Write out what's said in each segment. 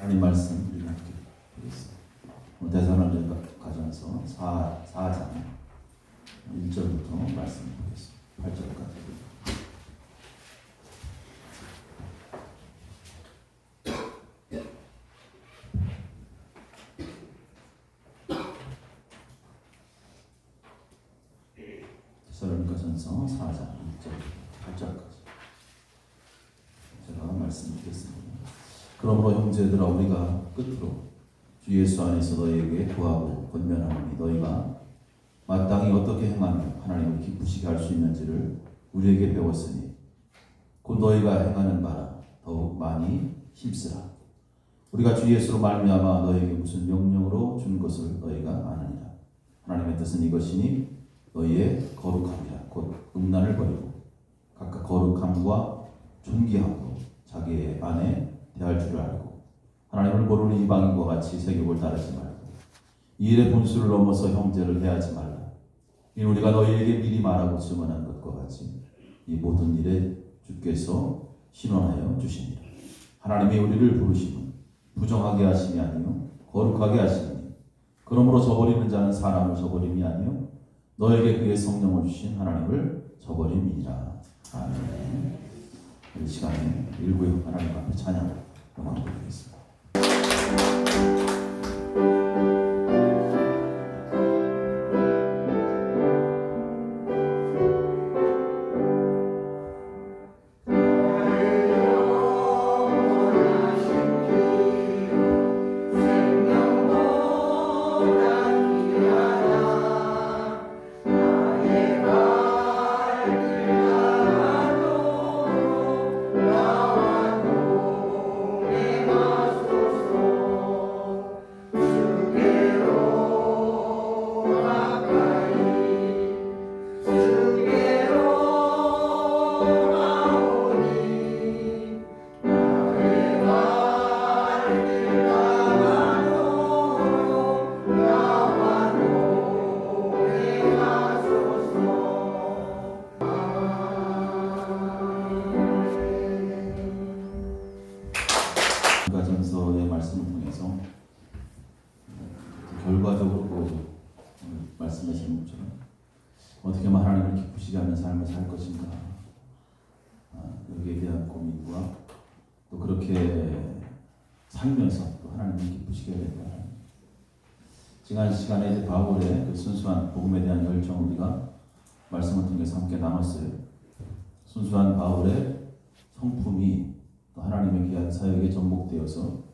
하나님 말씀 우리 함께 보겠습니다. 오늘 데살로니가 가전서 4장 1절부터 말씀 보겠습니다. 8절까지. 데살로니가전서 4장 1절 8절까지 제가 말씀드리겠습니다. 그러므로 형제들아 우리가 끝으로 주 예수 안에서 너희에게 구하고 권면하노니 너희가 마땅히 어떻게 행하며 하나님을 기쁘시게 할 수 있는지를 우리에게 배웠으니 곧 너희가 행하는 바라 더욱 많이 힘쓰라. 우리가 주 예수로 말미암아 너희에게 무슨 명령으로 준 것을 너희가 아느니라. 하나님의 뜻은 이것이니 너희의 거룩함이라. 곧 음란을 버리고 각각 거룩함과 존귀함으로 자기의 안에 대할 줄을 알고 하나님을 모르는 이방인과 같이 세욕을 따르지 말고 이 일의 본수를 넘어서 형제를 해하지 말라. 이 우리가 너희에게 미리 말하고 증언한 것과 같이 이 모든 일에 주께서 신원하여 주시니라. 하나님이 우리를 부르심은 부정하게 하심이 아니요 거룩하게 하시니 그러므로 저버리는 자는 사람을 저버림이 아니요 너에게 그의 성령을 주신 하나님을 저버림이니라. 아멘. 이 시간에 일부의 하나님 앞에 찬양 영광 드리겠습니다. 가전서의 말씀을 통해서 결과적으로 말씀하신 것처럼 어떻게 하면 하나님을 기쁘시게 하는 삶을 살 것인가 여기에 대한 고민과 또 그렇게 살면서 또 하나님을 기쁘시게 해야 된다. 지난 시간에 이제 바울의 그 순수한 복음에 대한 열정을 우리가 말씀을 통해서 함께 나눴어요. 순수한 바울의 성품이 또 하나님의 귀한 사역에 접목되어서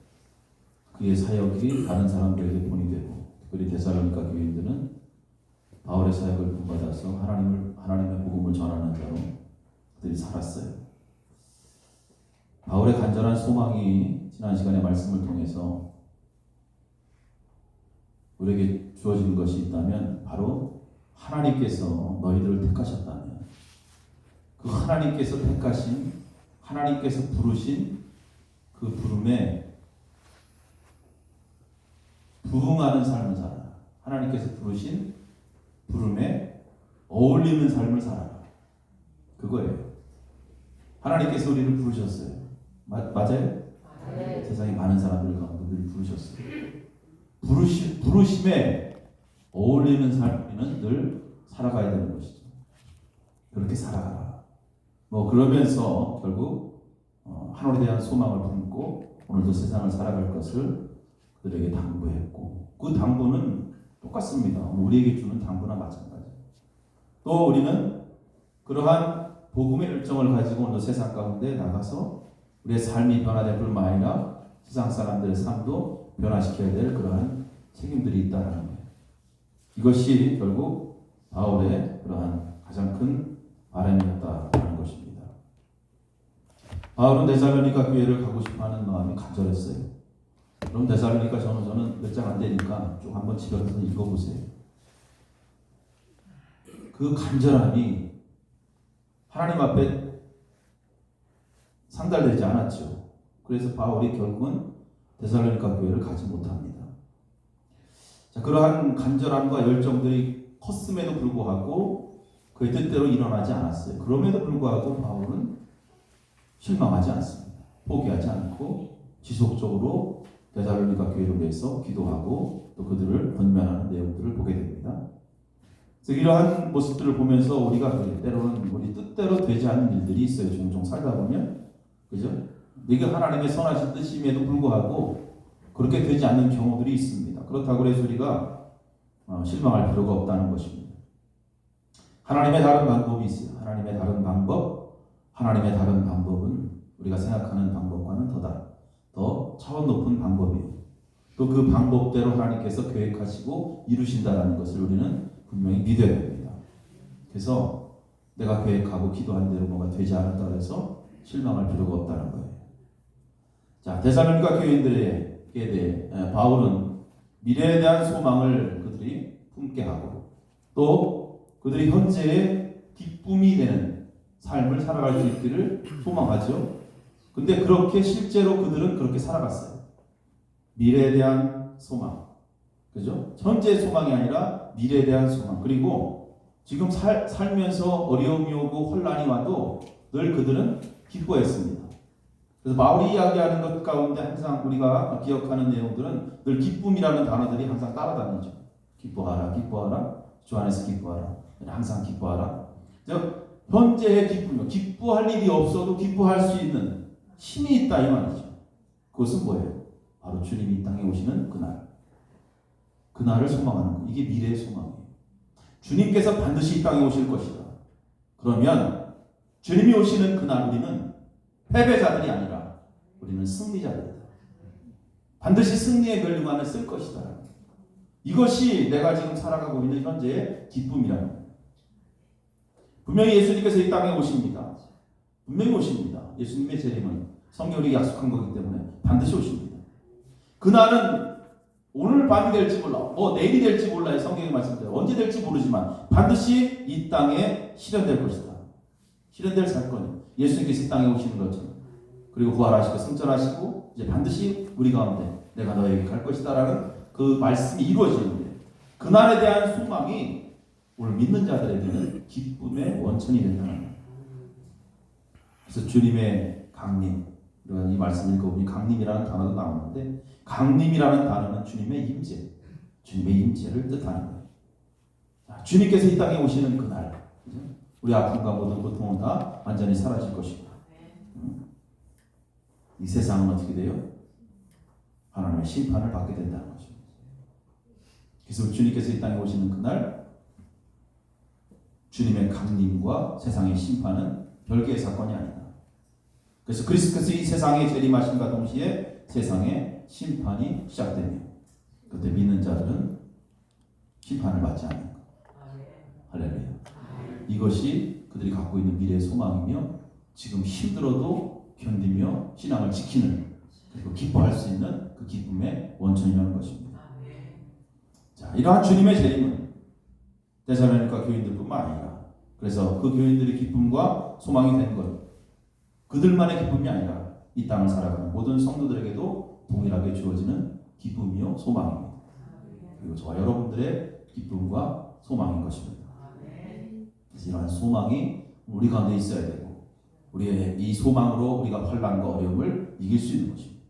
그의 사역이 다른 사람들에게 본이 되고 특별히 데살로니가 교인들은 바울의 사역을 본받아서 하나님의 복음을 전하는 자로 그들이 살았어요. 바울의 간절한 소망이 지난 시간의 말씀을 통해서 우리에게 주어진 것이 있다면 바로 하나님께서 너희들을 택하셨다면 그 하나님께서 택하신 하나님께서 부르신 그 부름에 부응하는 삶을 살아라. 하나님께서 부르신 부름에 어울리는 삶을 살아라. 그거예요. 하나님께서 우리를 부르셨어요. 맞아요? 네. 세상에 많은 사람들 가운데 우리를 부르셨어요. 부르심에 어울리는 삶을 늘 살아가야 되는 것이죠. 그렇게 살아가라. 그러면서 결국 하늘에 대한 소망을 품고 오늘도 세상을 살아갈 것을 그들에게 당부했고 그 당부는 똑같습니다. 우리에게 주는 당부나 마찬가지예요. 또 우리는 그러한 복음의 열정을 가지고 오늘 세상 가운데 나가서 우리의 삶이 변화될 뿐만 아니라 세상 사람들의 삶도 변화시켜야 될 그러한 책임들이 있다는 거예요. 이것이 결국 바울의 그러한 가장 큰 바람이었다는 것입니다. 바울은 데살로니가 교회를 가고 싶어하는 마음이 간절했어요. 그럼 데살로니가 저는 몇 장 안 되니까 쭉 한번 집에서 읽어보세요. 그 간절함이 하나님 앞에 상달되지 않았죠. 그래서 바울이 결국은 데살로니가 교회를 가지 못합니다. 자, 그러한 간절함과 열정들이 컸음에도 불구하고 그의 뜻대로 일어나지 않았어요. 그럼에도 불구하고 바울은 실망하지 않습니다. 포기하지 않고 지속적으로 데살로니가 교회를 위해서 기도하고 또 그들을 권면하는 내용들을 보게 됩니다. 그래서 이러한 모습들을 보면서 우리가 때로는 우리 뜻대로 되지 않는 일들이 있어요. 종종 살다 보면, 그죠? 이게 하나님의 선하신 뜻임에도 불구하고 그렇게 되지 않는 경우들이 있습니다. 그렇다고 해서 우리가 실망할 필요가 없다는 것입니다. 하나님의 다른 방법이 있어요. 하나님의 다른 방법은 우리가 생각하는 방법과는 더 차원 높은 방법이에요. 또 그 방법대로 하나님께서 계획하시고 이루신다는 것을 우리는 분명히 믿어야 됩니다. 그래서 내가 계획하고 기도한 대로 뭐가 되지 않았다고 해서 실망할 필요가 없다는 거예요. 자, 데살로니가 교인들에게 대해 바울은 미래에 대한 소망을 그들이 품게 하고 또 그들이 현재의 기쁨이 되는 삶을 살아갈 수 있기를 소망하죠. 근데 그렇게 실제로 그들은 그렇게 살아갔어요. 미래에 대한 소망, 그죠? 현재의 소망이 아니라 미래에 대한 소망. 그리고 지금 살면서 어려움이 오고 혼란이 와도 늘 그들은 기뻐했습니다. 그래서 바울이 이야기하는 것 가운데 항상 우리가 기억하는 내용들은 늘 기쁨이라는 단어들이 항상 따라다니죠. 기뻐하라, 기뻐하라, 주 안에서 기뻐하라, 항상 기뻐하라. 즉 현재의 기쁨, 기뻐할 일이 없어도 기뻐할 수 있는 힘이 있다 이 말이죠. 그것은 뭐예요? 바로 주님이 이 땅에 오시는 그날을 소망하는 거. 이게 미래의 소망이에요. 주님께서 반드시 이 땅에 오실 것이다. 그러면 주님이 오시는 그날 우리는 패배자들이 아니라 우리는 승리자들이다. 반드시 승리의 멸류관을 쓸 것이다. 이것이 내가 지금 살아가고 있는 현재의 기쁨이라는 거예요. 분명히 예수님께서 이 땅에 오십니다. 분명히 오십니다. 예수님의 재림은 성경이 약속한 거기 때문에 반드시 오십니다. 그날은 오늘 밤이 될지 몰라, 뭐 내일이 될지 몰라요. 성경이 말씀대로 언제 될지 모르지만 반드시 이 땅에 실현될 것이다. 실현될 사건이 예수님께서 이 땅에 오시는 것처럼 그리고 부활하시고 승천하시고 이제 반드시 우리 가운데 내가 너에게 갈 것이다라는 그 말씀이 이루어지는데 그날에 대한 소망이 오늘 믿는 자들에게는 기쁨의 원천이 된다는 거예요. 그래서 주님의 강림, 이 말씀 읽어보니 강림이라는 단어도 나오는데 강림이라는 단어는 주님의 임재, 주님의 임재를 뜻하는 거예요. 주님께서 이 땅에 오시는 그날, 우리 아픔과 모든 고통은 다 완전히 사라질 것이고 이 세상은 어떻게 돼요? 하나님의 심판을 받게 된다는 거죠. 그래서 주님께서 이 땅에 오시는 그날 주님의 강림과 세상의 심판은 별개의 사건이 아니다. 그래서 그리스도께서 이 세상에 재림하심과 동시에 세상의 심판이 시작되며 그때 믿는 자들은 심판을 받지 않는 것. 할렐루야. 이것이 그들이 갖고 있는 미래의 소망이며 지금 힘들어도 견디며 신앙을 지키는 그리고 기뻐할 수 있는 그 기쁨의 원천이라는 것입니다. 자, 이러한 주님의 재림은 데살로니가 교인들뿐만 아니라 그래서 그 교인들의 기쁨과 소망이 된 것 그들만의 기쁨이 아니라 이 땅을 살아가는 모든 성도들에게도 동일하게 주어지는 기쁨이요 소망입니다. 그리고 저와 여러분들의 기쁨과 소망인 것입니다. 그래서 이러한 소망이 우리 가운데 있어야 되고 우리의 이 소망으로 우리가 환난과 어려움을 이길 수 있는 것입니다.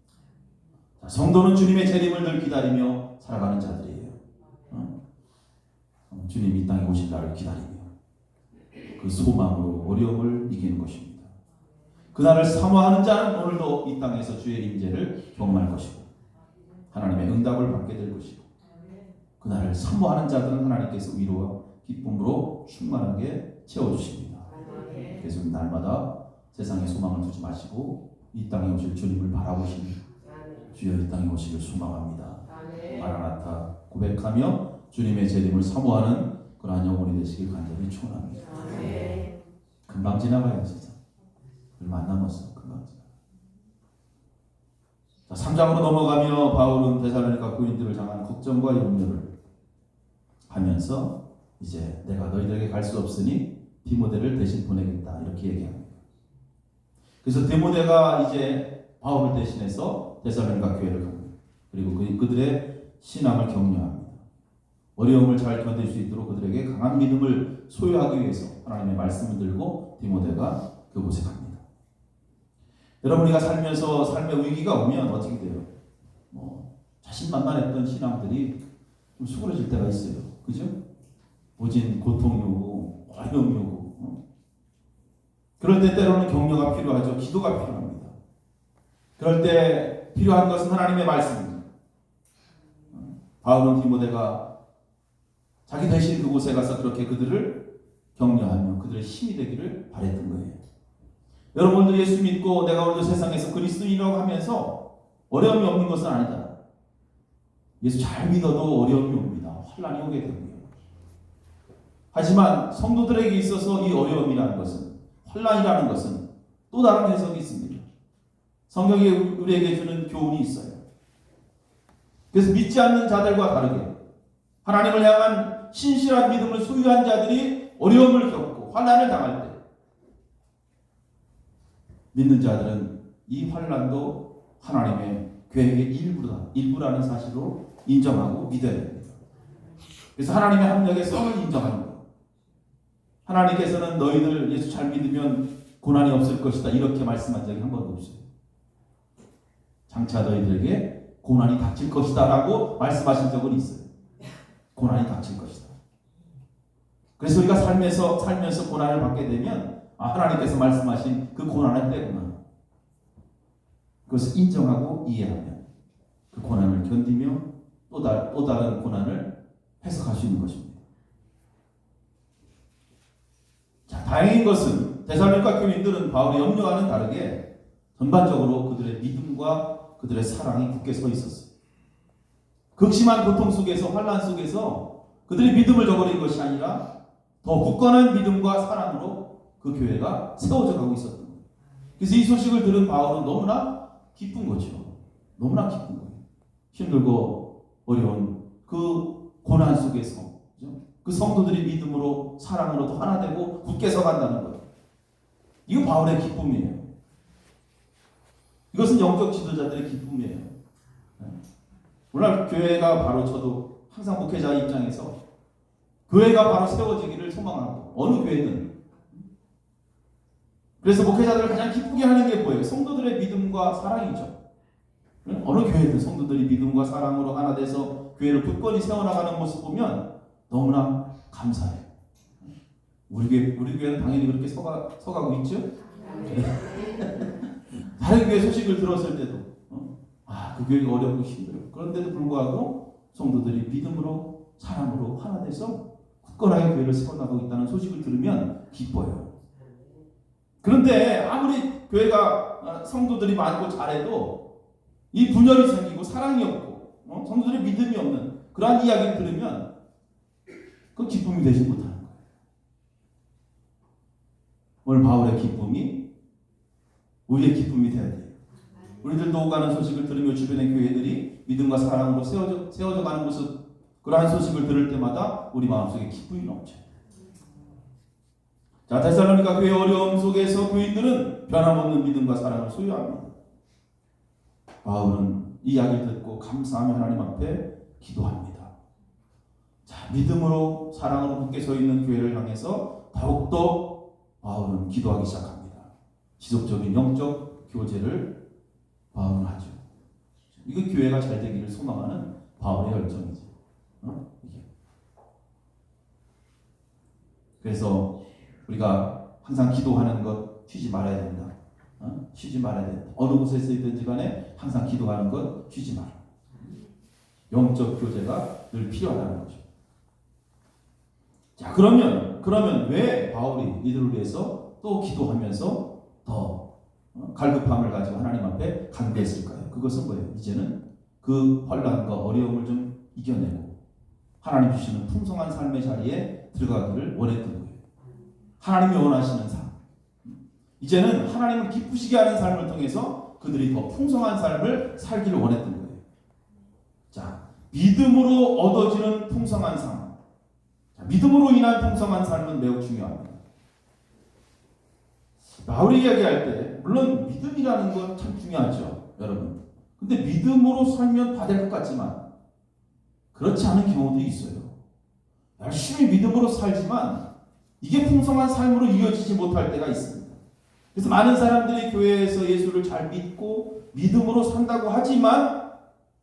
자, 성도는 주님의 재림을 늘 기다리며 살아가는 자들이에요. 주님이 이 땅에 오실 날을 기다리며 그 소망으로 어려움을 이기는 것입니다. 그날을 사모하는 자는 오늘도 이 땅에서 주의 임재를 경험할 것이고 하나님의 응답을 받게 될 것이고 그날을 사모하는 자들은 하나님께서 위로와 기쁨으로 충만하게 채워주십니다. 그래서 날마다 세상에 소망을 두지 마시고 이 땅에 오실 주님을 바라보시는 주여 이 땅에 오시길 소망합니다. 마라나타 고백하며 주님의 재림을 사모하는 그러한 영혼이 되시길 간절히 축원합니다. 금방 지나가요 진짜. 얼마 안 남았어. 금방 지나가. 자, 3장으로 넘어가며 바울은 데살로니가 교인들을 향한 걱정과 염려를 하면서 이제 내가 너희들에게 갈 수 없으니 디모데를 대신 보내겠다 이렇게 얘기합니다. 그래서 디모데가 이제 바울을 대신해서 데살로니가 교회를 갑니다. 그리고 그들의 신앙을 격려합니다. 어려움을 잘 견딜 수 있도록 그들에게 강한 믿음을 소유하기 위해서 하나님의 말씀을 들고 디모데가 그곳에 갑니다. 여러분 우리가 살면서 삶의 위기가 오면 어떻게 돼요? 자신만만했던 신앙들이 좀 수그러질 때가 있어요. 그죠? 오진 고통이 오고 어려움이 오고 그럴 때 때로는 격려가 필요하죠. 기도가 필요합니다. 그럴 때 필요한 것은 하나님의 말씀입니다. 바울은 디모데가 자기 대신 그곳에 가서 그렇게 그들을 격려하며 그들의 힘이 되기를 바랬던 거예요. 여러분도 예수 믿고 내가 오늘 세상에서 그리스도인이라고 하면서 어려움이 없는 것은 아니다. 예수 잘 믿어도 어려움이 옵니다. 환난이 오게 됩니다. 하지만 성도들에게 있어서 이 어려움이라는 것은, 환난이라는 것은 또 다른 해석이 있습니다. 성경이 우리에게 주는 교훈이 있어요. 그래서 믿지 않는 자들과 다르게 하나님을 향한 신실한 믿음을 소유한 자들이 어려움을 겪고 환난을 당할 때 믿는 자들은 이 환난도 하나님의 계획의 일부라는 사실로 인정하고 믿어야 됩니다. 그래서 하나님의 합력의 성을 인정하는 거예요. 하나님께서는 너희들 예수 잘 믿으면 고난이 없을 것이다 이렇게 말씀한 적이 한 번도 없어요. 장차 너희들에게 고난이 닥칠 것이다 라고 말씀하신 적은 있어요. 고난이 닥칠 것이다. 그래서 우리가 살면서 고난을 받게 되면 하나님께서 말씀하신 그 고난의 때구나. 그것을 인정하고 이해하면 그 고난을 견디며 또 다른 고난을 해석할 수 있는 것입니다. 자, 다행인 것은 데살로니가 교인들은 바울의 염려와는 다르게 전반적으로 그들의 믿음과 그들의 사랑이 굳게 서 있었어요. 극심한 고통 속에서 환난 속에서 그들의 믿음을 저버린 것이 아니라 더 굳건한 믿음과 사랑으로 그 교회가 세워져 가고 있었던 거예요. 그래서 이 소식을 들은 바울은 너무나 기쁜 거죠. 너무나 기쁜 거예요. 힘들고 어려운 그 고난 속에서 그렇죠? 그 성도들이 믿음으로 사랑으로 또 하나 되고 굳게 서간다는 거예요. 이거 바울의 기쁨이에요. 이것은 영적 지도자들의 기쁨이에요. 오늘 교회가 바로 저도 항상 목회자 입장에서 교회가 바로 세워지기를 소망하고 어느 교회든 그래서 목회자들을 가장 기쁘게 하는 게 뭐예요? 성도들의 믿음과 사랑이죠. 어느 교회든 성도들이 믿음과 사랑으로 하나 돼서 교회를 굳건히 세워나가는 모습 보면 너무나 감사해요. 우리 교회는 당연히 그렇게 서가고 있죠? 다른 교회 소식을 들었을 때도 그 교회가 어렵고 힘들어요. 그런데도 불구하고 성도들이 믿음으로 사랑으로 하나 돼서 굳건하게 교회를 세워나가고 있다는 소식을 들으면 기뻐요. 그런데 아무리 교회가 성도들이 많고 잘해도 이 분열이 생기고 사랑이 없고 성도들의 믿음이 없는 그러한 이야기를 들으면 그 기쁨이 되지 못하는 거예요. 오늘 바울의 기쁨이 우리의 기쁨이 되어야 돼요. 우리들도 오가는 소식을 들으며 주변의 교회들이 믿음과 사랑으로 세워져 가는 모습, 그러한 소식을 들을 때마다 우리 마음속에 기쁨이 넘쳐요. 자, 데살로니가 교회 어려움 속에서 교인들은 변함없는 믿음과 사랑을 소유합니다. 바울은 이 이야기를 듣고 감사하며 하나님 앞에 기도합니다. 자, 믿음으로 사랑으로 굳게 서 있는 교회를 향해서 더욱더 바울은 기도하기 시작합니다. 지속적인 영적 교제를 바울은 하죠. 이거 교회가 잘 되기를 소망하는 바울의 열정이죠. 그래서 우리가 항상 기도하는 것 쉬지 말아야 된다. 쉬지 말아야 된다. 어느 곳에서 있든지 간에 항상 기도하는 것 쉬지 마라. 영적 교제가 늘 필요하다는 거죠. 자, 그러면 왜 바울이 이들을 위해서 또 기도하면서 더 갈급함을 가지고 하나님 앞에 간구했을까요? 그것은 뭐예요? 이제는 그 환난과 어려움을 좀 이겨내고 하나님 주시는 풍성한 삶의 자리에 들어가기를 원했던 거예요. 하나님이 원하시는 삶. 이제는 하나님을 기쁘시게 하는 삶을 통해서 그들이 더 풍성한 삶을 살기를 원했던 거예요. 자, 믿음으로 얻어지는 풍성한 삶. 자, 믿음으로 인한 풍성한 삶은 매우 중요합니다. 바울이 이야기할 때 물론 믿음이라는 건 참 중요하죠, 여러분. 근데 믿음으로 살면 다 될 것 같지만 그렇지 않은 경우도 있어요. 열심히 믿음으로 살지만 이게 풍성한 삶으로 이어지지 못할 때가 있습니다. 그래서 많은 사람들이 교회에서 예수를 잘 믿고 믿음으로 산다고 하지만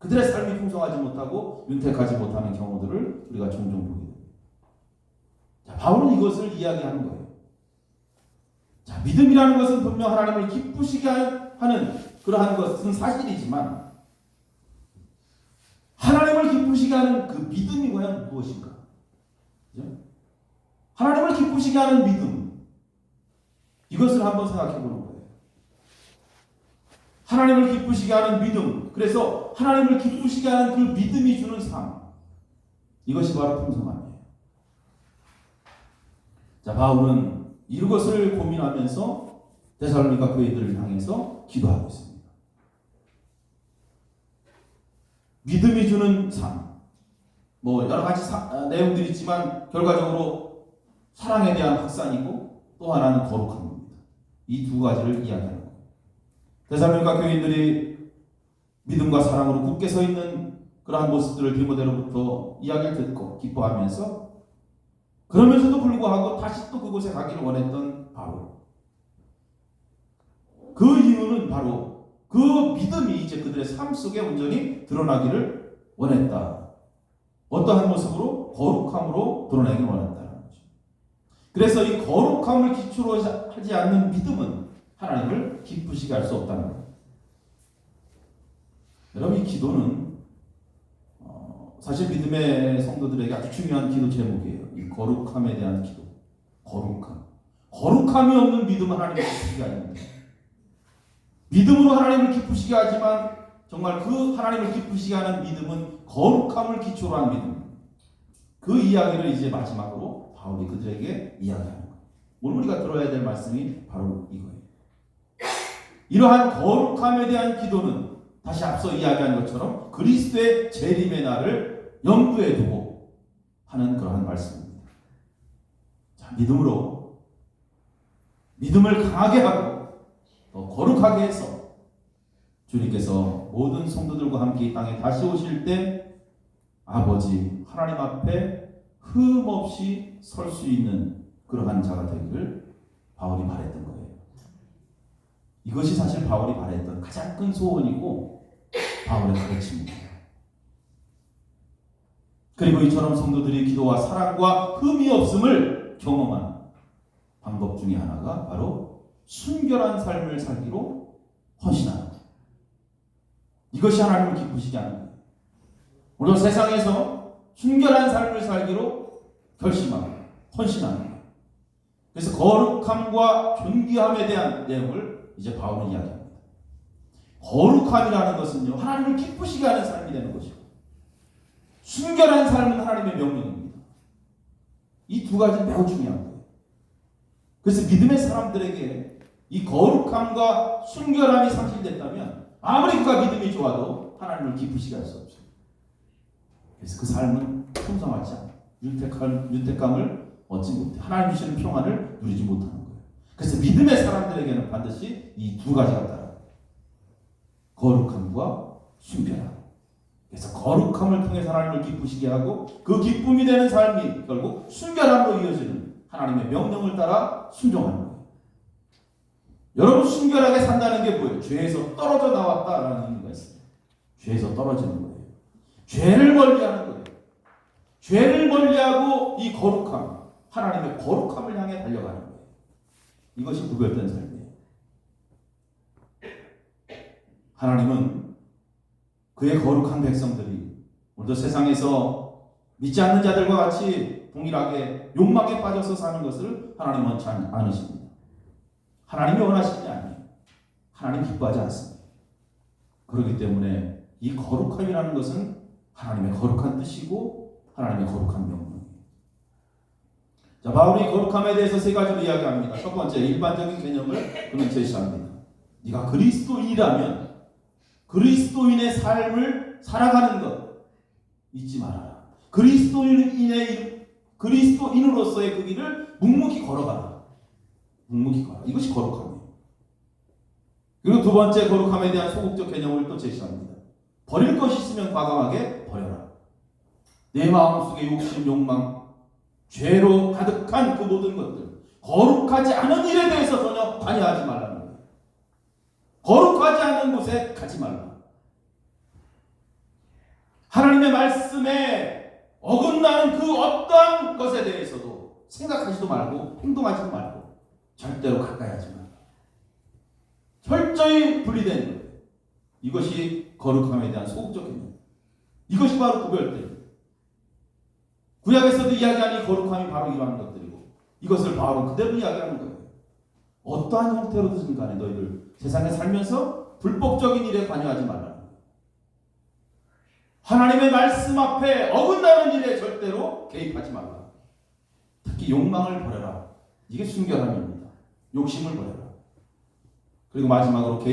그들의 삶이 풍성하지 못하고 윤택하지 못하는 경우들을 우리가 종종 보게 됩니다. 자, 바울은 이것을 이야기하는 거예요. 자, 믿음이라는 것은 분명 하나님을 기쁘시게 하는 그러한 것은 사실이지만 하나님을 기쁘시게 하는 그 믿음이 과연 무엇인가? 그죠? 하나님을 기쁘시게 하는 믿음, 이것을 한번 생각해 보는 거예요. 하나님을 기쁘시게 하는 믿음, 그래서 하나님을 기쁘시게 하는 그 믿음이 주는 삶, 이것이 바로 풍성함이에요. 자, 바울은 이것을 고민하면서 데살로니가 교회들을 향해서 기도하고 있습니다. 믿음이 주는 삶, 뭐 여러 가지 내용들이 있지만 결과적으로 사랑에 대한 확산이고 또 하나는 거룩한 겁니다. 이 두 가지를 이야기하는 거예요. 데살로니가 교인들이 믿음과 사랑으로 굳게 서 있는 그러한 모습들을 디모데로부터 이야기를 듣고 기뻐하면서, 그러면서도 불구하고 다시 또 그곳에 가기를 원했던 바울. 그 이유는 바로 그 믿음이 이제 그들의 삶 속에 온전히 드러나기를 원했다. 어떠한 모습으로? 거룩함으로 드러나기를 원했다는 거죠. 그래서 이 거룩함을 기초로 하지 않는 믿음은 하나님을 기쁘시게 할 수 없다는 거예요. 여러분, 이 기도는 사실 믿음의 성도들에게 아주 중요한 기도 제목이에요. 이 거룩함에 대한 기도. 거룩함이 없는 믿음은 하나님을 기쁘시게 아닙니다. 믿음으로 하나님을 기쁘시게 하지만 정말 그 하나님을 기쁘시게 하는 믿음은 거룩함을 기초로 한 믿음. 그 이야기를 이제 마지막으로 바울이 그들에게 이야기하는 거예요. 오늘 우리가 들어야 될 말씀이 바로 이거예요. 이러한 거룩함에 대한 기도는 다시 앞서 이야기한 것처럼 그리스도의 재림의 날을 염두에 두고 하는 그러한 말씀입니다. 자, 믿음을 강하게 하고 더 거룩하게 해서 주님께서 모든 성도들과 함께 이 땅에 다시 오실 때 아버지 하나님 앞에 흠없이 설 수 있는 그러한 자가 되기를 바울이 바랬던 거예요. 이것이 사실 바울이 바랬던 가장 큰 소원이고 바울의 가르침입니다. 그리고 이처럼 성도들이 기도와 사랑과 흠이 없음을 경험한 방법 중에 하나가 바로 순결한 삶을 살기로 헌신하는 것. 이것이 하나님을 기쁘시게 하는 거예요. 오늘 세상에서 순결한 삶을 살기로 결심하고 헌신하는 거예요. 그래서 거룩함과 존귀함에 대한 내용을 이제 바울은 이야기합니다. 거룩함이라는 것은요, 하나님을 기쁘시게 하는 삶이 되는 것이고, 순결한 삶은 하나님의 명령입니다. 이 두 가지는 매우 중요한 거예요. 그래서 믿음의 사람들에게 이 거룩함과 순결함이 상실됐다면 아무리 그가 믿음이 좋아도 하나님을 기쁘시게 할 수 없어요. 그래서 그 삶은 풍성하지 않아요. 윤택감을 얻지 못해 하나님 주시는 평안을 누리지 못하는 거예요. 그래서 믿음의 사람들에게는 반드시 이 두 가지가 따라요. 거룩함과 순결함. 그래서 거룩함을 통해서 하나님을 기쁘시게 하고 그 기쁨이 되는 삶이 결국 순결함으로 이어지는 하나님의 명령을 따라 순종하는 거예요. 여러분, 순결하게 산다는 게 뭐예요? 죄에서 떨어져 나왔다라는 의미가 있어요. 죄에서 떨어지는 거예요. 죄를 멀리하는 거예요. 죄를 멀리하고 이 거룩함, 하나님의 거룩함을 향해 달려가는 거예요. 이것이 구별된 삶이에요. 하나님은 그의 거룩한 백성들이 오늘도 세상에서 믿지 않는 자들과 같이 동일하게 욕망에 빠져서 사는 것을 하나님은 원치 않으십니다. 하나님이 원하시는 게 아니에요. 하나님 기뻐하지 않습니다. 그렇기 때문에 이 거룩함이라는 것은 하나님의 거룩한 뜻이고 하나님의 거룩한 명령이에요. 자, 바울이 거룩함에 대해서 세 가지로 이야기합니다. 첫 번째, 일반적인 개념을 그는 제시합니다. 네가 그리스도인이라면 그리스도인의 삶을 살아가는 것 잊지 말아라. 그리스도인으로서의 그 길을 묵묵히 걸어가라. 묵묵히 걸어라. 이것이 거룩함이에요. 그리고 두 번째, 거룩함에 대한 소극적 개념을 또 제시합니다. 버릴 것이 있으면 과감하게 버려라. 내 마음속에 욕심, 욕망, 죄로 가득한 그 모든 것들, 거룩하지 않은 일에 대해서 전혀 관여하지 말라는 거예요. 거룩하지 않은 곳에 가지 말라. 하나님의 말씀에 어긋나는 그 어떠한 것에 대해서도 생각하지도 말고 행동하지도 말고 절대로 가까이 하지 말라. 철저히 분리된 거예요. 이것이 거룩함에 대한 소극적 개념. 이것이 바로 구별돼요. 구약에서도 이야기하니 거룩함이 바로 이러한 것들이고 이것을 바로 그대로 이야기하는 거예요. 어떠한 형태로든 간에 너희들 세상에 살면서 불법적인 일에 관여하지 말라는 거예요. 하나님의 말씀 앞에 어긋나는 일에 절대로 개입하지 말라. 특히 욕망을 버려라. 이게 순결함입니다. 욕심을 버려라. 그리고 마지막으로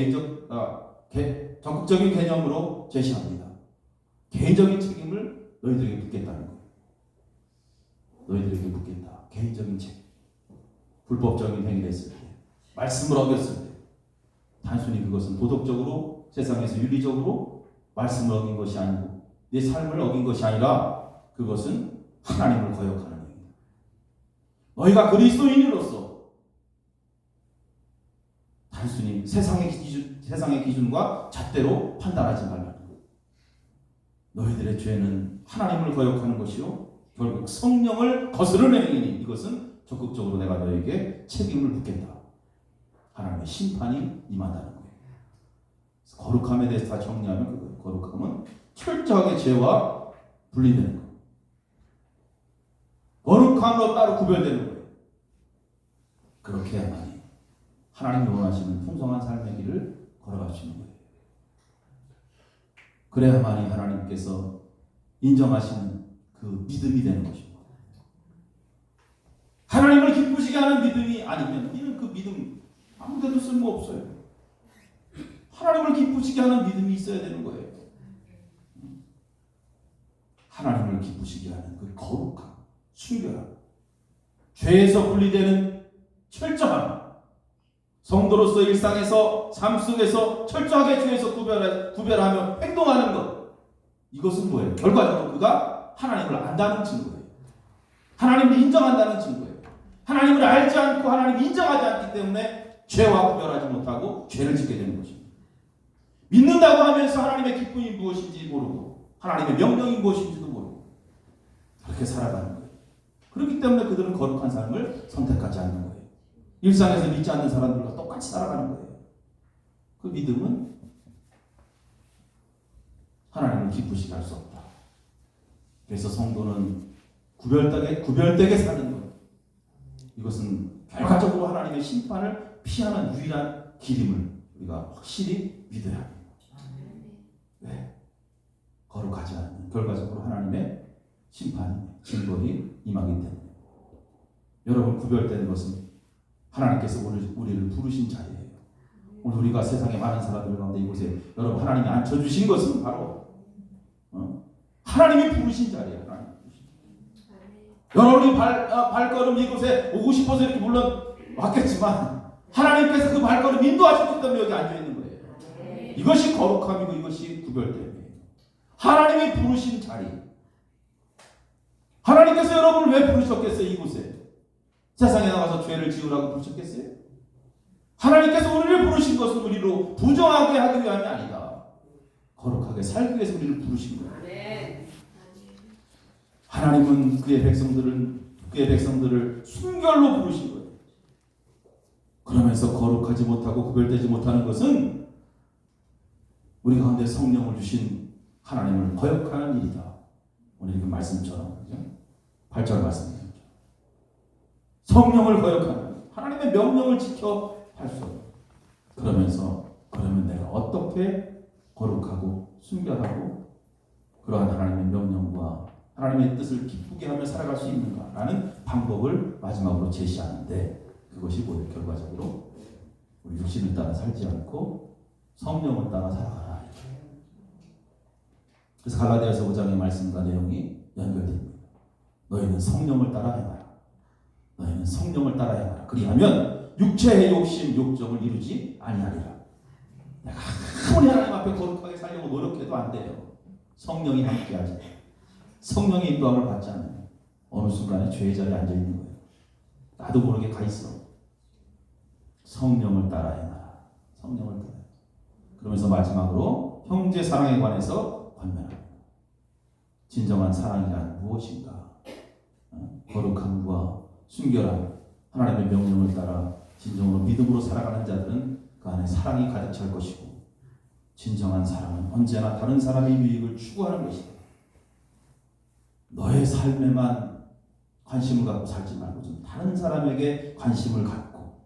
적극적인 개념으로 제시합니다. 개인적인 책임을 너희들에게 묻겠다는 거예요. 너희들에게 묻겠다. 개인적인 책임. 불법적인 행위를 했을 때, 말씀을 어겼을 때, 단순히 그것은 도덕적으로 세상에서 윤리적으로 말씀을 어긴 것이 아니고 내 삶을 어긴 것이 아니라 그것은 하나님을 거역하는 행위다. 너희가 그리스도인으로서 단순히 세상의 기준과 잣대로 판단하지 말라는 거예요. 너희들의 죄는 하나님을 거역하는 것이요 결국 성령을 거스르는 행위니 이것은 적극적으로 내가 너에게 책임을 묻겠다. 하나님의 심판이 임한다는 거예요. 거룩함에 대해서 다 정리하면 그거예요. 거룩함은 철저하게 죄와 분리되는 거예요. 거룩함으로 따로 구별되는 거예요. 그렇게 해야만이 하나님이 원하시는 풍성한 삶의 길을 걸어갈 수 있는 거예요. 그래야만이 하나님께서 인정하시는 그 믿음이 되는 것입니다. 하나님을 기쁘시게 하는 믿음이 아니면 이는 그 믿음 아무데도 쓸모없어요. 하나님을 기쁘시게 하는 믿음이 있어야 되는 거예요. 하나님을 기쁘시게 하는 그 거룩함, 순결함, 죄에서 분리되는 철저함, 성도로서 일상에서 삶 속에서 철저하게 죄에서 구별하며 행동하는 것, 이것은 뭐예요? 결과적으로 그가 하나님을 안다는 증거예요. 하나님을 인정한다는 증거예요. 하나님을 알지 않고 하나님을 인정하지 않기 때문에 죄와 구별하지 못하고 죄를 짓게 되는 것입니다. 믿는다고 하면서 하나님의 기쁨이 무엇인지 모르고 하나님의 명령이 무엇인지도 모르고 그렇게 살아가는 거예요. 그렇기 때문에 그들은 거룩한 삶을 선택하지 않는 거예요. 일상에서 믿지 않는 사람들과 똑같이 살아가는 거예요. 그 믿음은 하나님을 기쁘시게 할 수 없다. 그래서 성도는 구별되게 사는 것. 이것은 결과적으로 하나님의 심판을 피하는 유일한 길임을 우리가 확실히 믿어야 합니다. 왜? 거룩하지 않으면 결과적으로 하나님의 심판, 징벌이 임하기 때문에. 여러분, 구별된 것은 하나님께서 우리를 부르신 자리예요. 오늘 우리가 세상에 많은 사람들 가운데 이곳에 여러분 하나님이 앉혀주신 것은 바로 하나님이 부르신 자리예요. 여러분이 발걸음 이곳에 오고 싶어서 이렇게 물론 왔겠지만 하나님께서 그 발걸음 인도하셨기 때문에 여기 앉아있는 거예요. 이것이 거룩함이고 이것이 구별됨이에요. 하나님이 부르신 자리. 하나님께서 여러분을 왜 부르셨겠어요? 이곳에 세상에 나가서 죄를 지으라고 부르셨겠어요? 하나님께서 우리를 부르신 것은 우리로 부정하게 하기 위함이 아니다. 거룩하게 살기 위해서 우리를 부르신 거예요. 하나님은 그의 백성들을 순결로 부르신 거예요. 그러면서 거룩하지 못하고 구별되지 못하는 것은 우리 가운데 성령을 주신 하나님을 거역하는 일이다. 오늘 그 말씀처럼 그죠? 8절 말씀이죠. 성령을 거역하는 하나님의 명령을 지켜 할 수 없다. 그러면 내가 어떻게 거룩하고 순결하고 그러한 하나님의 명령과 하나님의 뜻을 기쁘게 하며 살아갈 수 있는가라는 방법을 마지막으로 제시하는데 그것이 뭐예요? 결과적으로 우리 육신을 따라 살지 않고 성령을 따라 살아가라. 그래서 갈라디아서 5장의 말씀과 내용이 연결됩니다. 너희는 성령을 따라 행하라. 너희는 성령을 따라 행하라. 그리하면 육체의 욕심, 욕정을 이루지 아니하리라. 내가 아무리 하나님 앞에 거룩하게 살려고 노력해도 안 돼요. 성령이 함께하지. 성령의 인도함을 받지 않으면 어느 순간에 죄의 자리에 앉아있는 거예요. 나도 모르게 가 있어. 성령을 따라 행하라. 성령을 따라. 그러면서 마지막으로 형제 사랑에 관해서 권면합니다. 진정한 사랑이란 무엇인가? 거룩함과 순결함, 하나님의 명령을 따라 진정으로 믿음으로 살아가는 자들은 그 안에 사랑이 가득 찰 것이고, 진정한 사랑은 언제나 다른 사람의 유익을 추구하는 것이다. 너의 삶에만 관심을 갖고 살지 말고 좀 다른 사람에게 관심을 갖고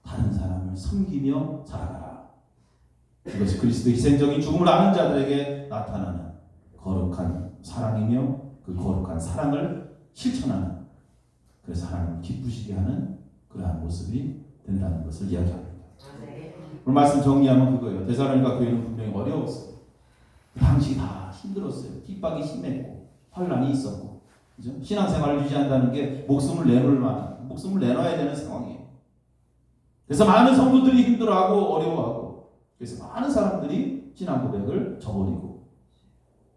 다른 사람을 섬기며 살아가라. 이것이 그리스도의 희생적인 죽음을 아는 자들에게 나타나는 거룩한 사랑이며, 그 거룩한 사랑을 실천하는, 그래서 하나님을 기쁘시게 하는 그러한 모습이 된다는 것을 이야기합니다. 오늘 말씀 정리하면 그거예요. 데살로니가 교회는 분명히 어려웠어요. 그 당시 다 힘들었어요. 핍박이 심했고 환난이 있었고, 그죠? 신앙생활을 유지한다는 게 목숨을 내놔야 되는 상황이에요. 그래서 많은 성도들이 힘들어하고 어려워하고, 그래서 많은 사람들이 신앙 고백을 저버리고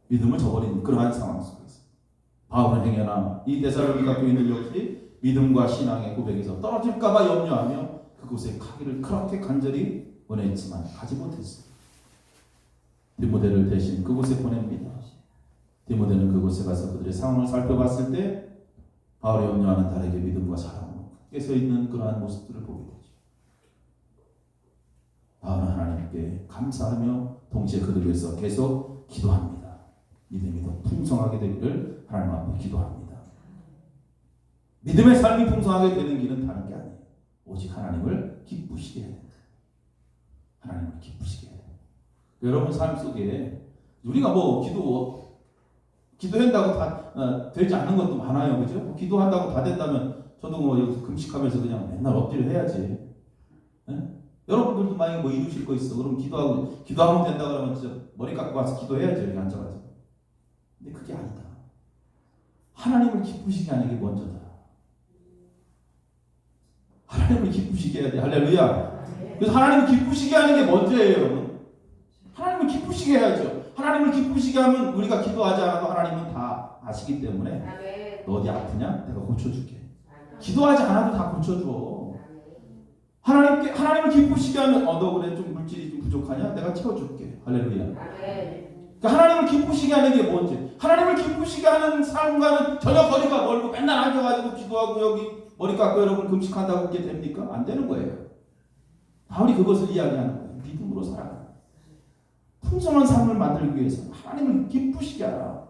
믿음을 저버리는 그러한 상황 속에서 바울은 행여나 이 데살로니가 교인들 역시 믿음과 신앙의 고백에서 떨어질까봐 염려하며 그곳에 가기를 그렇게 간절히 원했지만 가지 못했어요. 디모데를 대신 그곳에 보냅니다. 디모데는 그곳에 가서 그들의 상황을 살펴봤을 때 바울이 염려하는 달에게 믿음과 사랑으로 깨서 있는 그러한 모습들을 보게 되죠. 바울은 하나님께 감사하며 동시에 그들 위해서 계속 기도합니다. 믿음이 더 풍성하게 되기를 하나님 앞에 기도합니다. 믿음의 삶이 풍성하게 되는 길은 다른 게 아니에요. 오직 하나님을 기쁘시게 해야 됩니다. 하나님을 기쁘시게 해야 됩니다. 여러분 삶 속에 우리가 뭐 기도한다고 다 되지 않는 것도 많아요. 그죠? 뭐 기도한다고 다 된다면 저도 뭐 여기서 금식하면서 그냥 맨날 엎드려 해야지. 네? 여러분들도 만약에 뭐 이루실 거 있어. 그럼 기도하면 된다 그러면 진짜 머리 깎고 와서 기도해야죠. 이렇게 앉아가지고. 근데 그게 아니다. 하나님을 기쁘시게 하는 게 먼저다. 하나님을 기쁘시게 해야 돼. 할렐루야. 그래서 하나님을 기쁘시게 하는 게 먼저예요, 여러분. 하나님을 기쁘시게 해야죠. 하나님을 기쁘시게 하면 우리가 기도하지 않아도 하나님은 다 아시기 때문에 너 어디 아프냐? 내가 고쳐줄게. 기도하지 않아도 다 고쳐줘. 하나님을 기쁘시게 하면 너 그래 좀 물질이 좀 부족하냐? 내가 채워줄게. 할렐루야. 그러니까 하나님을 기쁘시게 하는 게 뭔지, 하나님을 기쁘시게 하는 삶과는 전혀 거리가 멀고 맨날 앉아가지고 기도하고 여기 머리 깎고 여러분 금식한다고 그게 됩니까? 안 되는 거예요. 바울이 그것을 이야기하는 거예요. 믿음으로 살아가. 풍성한 삶을 만들기 위해서 하나님을 기쁘시게 하라.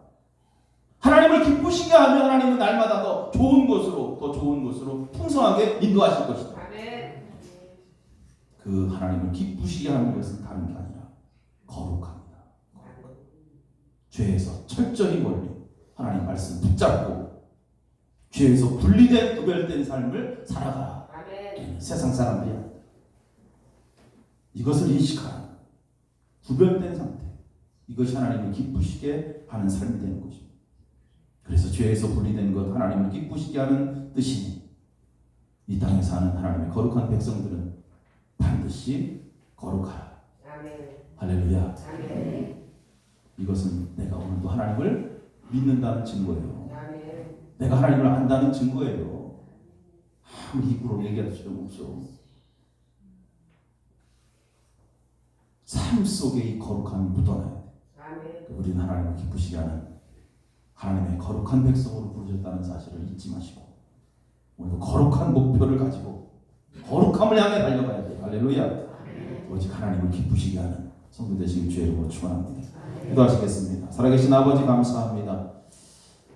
하나님을 기쁘시게 하면 하나님은 날마다 더 좋은 곳으로 풍성하게 인도하실 것이다. 그 하나님을 기쁘시게 하는 것은 다른 게 아니라 거룩합니다. 죄에서 철저히 멀리 하나님 말씀 붙잡고 죄에서 분리된 구별된 삶을 살아가라. 세상 사람들이 아니다. 이것을 인식하라. 구별된 상태. 이것이 하나님을 기쁘시게 하는 삶이 되는 것입니다. 그래서 죄에서 분리된 것, 하나님을 기쁘시게 하는 뜻이니 이 땅에 사는 하나님의 거룩한 백성들은 반드시 거룩하라. 할렐루야. 이것은 내가 오늘도 하나님을 믿는다는 증거예요. 내가 하나님을 안다는 증거예요. 아무리 입으로 얘기할 필요가 없어. 삶 속에 이 거룩함이 묻어나야 돼. 우리는 하나님을 기쁘시게 하는 하나님의 거룩한 백성으로 부르셨다는 사실을 잊지 마시고 오늘도 거룩한 목표를 가지고 거룩함을 향해 달려가야 돼. 할렐루야. 오직 하나님을 기쁘시게 하는 성도 되시길 주의 이름으로 축원합니다. 기도하시겠습니다. 살아계신 아버지 감사합니다.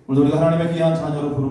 오늘 우리가 하나님의 귀한 자녀로 부른